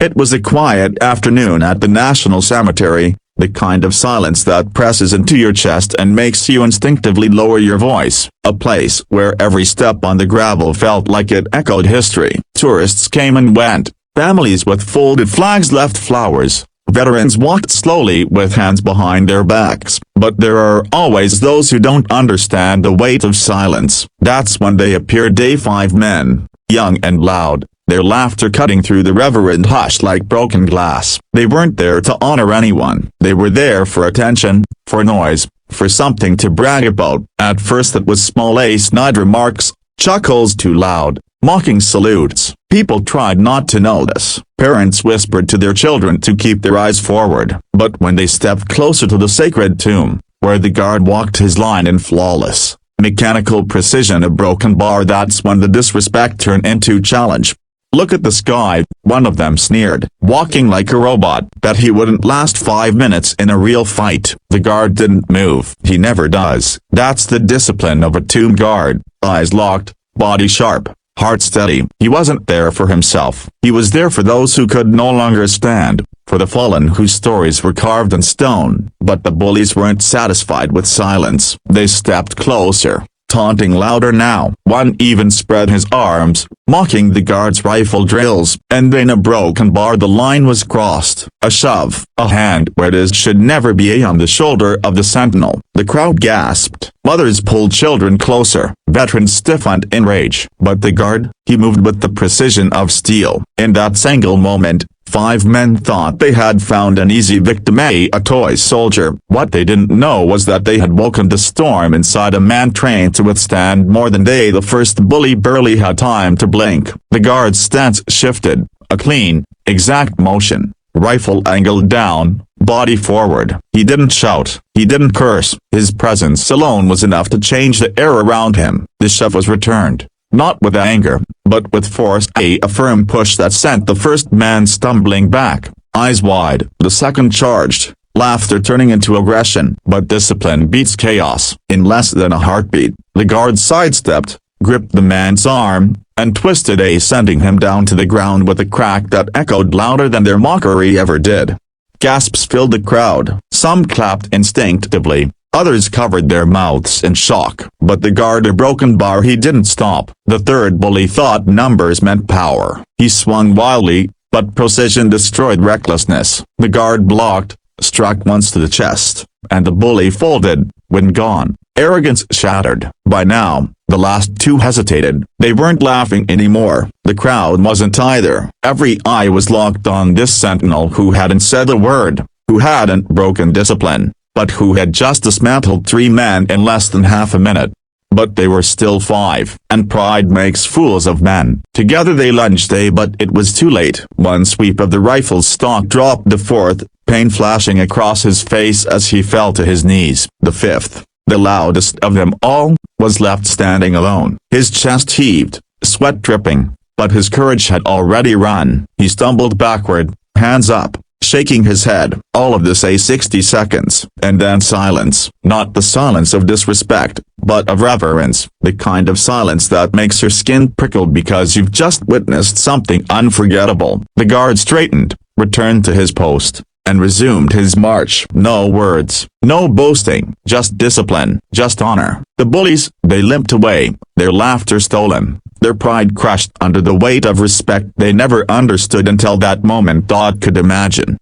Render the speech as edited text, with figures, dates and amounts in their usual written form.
It was a quiet afternoon at the National Cemetery, the kind of silence that presses into your chest and makes you instinctively lower your voice, a place where every step on the gravel felt like it echoed history. Tourists came and went, families with folded flags left flowers, veterans walked slowly with hands behind their backs, but there are always those who don't understand the weight of silence. That's when they appeared. 5 men, young and loud, their laughter cutting through the reverent hush like broken glass. They weren't there to honor anyone. They were there for attention, for noise, for something to brag about. At first it was small snide remarks, chuckles too loud, mocking salutes. People tried not to notice. Parents whispered to their children to keep their eyes forward. But when they stepped closer to the sacred tomb, where the guard walked his line in flawless, mechanical precision, a broken bar, that's when the disrespect turned into challenge. "Look at this guy," one of them sneered, "walking like a robot. Bet he wouldn't last 5 minutes in a real fight." The guard didn't move. He never does. That's the discipline of a tomb guard. Eyes locked, body sharp, heart steady. He wasn't there for himself. He was there for those who could no longer stand, for the fallen whose stories were carved in stone. But the bullies weren't satisfied with silence. They stepped closer, taunting louder now. One even spread his arms, mocking the guard's rifle drills, and in a broken bar the line was crossed. A shove, a hand where it should never be, on the shoulder of the sentinel. The crowd gasped. Mothers pulled children closer. Veterans stiffened in rage. But the guard, he moved with the precision of steel. In that single moment, 5 men thought they had found an easy victim, a toy soldier. What they didn't know was that they had woken the storm inside a man trained to withstand more than they. The first bully barely had time to blink. The guard's stance shifted, a clean, exact motion, rifle angled down, body forward. He didn't shout, he didn't curse. His presence alone was enough to change the air around him. The shove was returned, not with anger, but with force, a firm push that sent the first man stumbling back, eyes wide. The second charged, laughter turning into aggression. But discipline beats chaos. In less than a heartbeat, the guard sidestepped, gripped the man's arm, and twisted, sending him down to the ground with a crack that echoed louder than their mockery ever did. Gasps filled the crowd. Some clapped instinctively. Others covered their mouths in shock. But the guard, a broken bar, he didn't stop. The third bully thought numbers meant power. He swung wildly, but precision destroyed recklessness. The guard blocked, struck once to the chest, and the bully folded, when gone. Arrogance shattered. By now, the last 2 hesitated. They weren't laughing anymore. The crowd wasn't either. Every eye was locked on this sentinel who hadn't said a word, who hadn't broken discipline, but who had just dismantled 3 men in less than half a minute. But they were still 5, and pride makes fools of men. Together they lunged, but it was too late. One sweep of the rifle's stock dropped the 4th, pain flashing across his face as he fell to his knees. The 5th, the loudest of them all, was left standing alone. His chest heaved, sweat dripping, but his courage had already run. He stumbled backward, hands up, shaking his head. All of this 60 seconds, and then silence. Not the silence of disrespect, but of reverence. The kind of silence that makes your skin prickle because you've just witnessed something unforgettable. The guard straightened, returned to his post, and resumed his march. No words, no boasting, just discipline, just honor. The bullies, they limped away, their laughter stolen, their pride crushed under the weight of respect they never understood until that moment. Could imagine.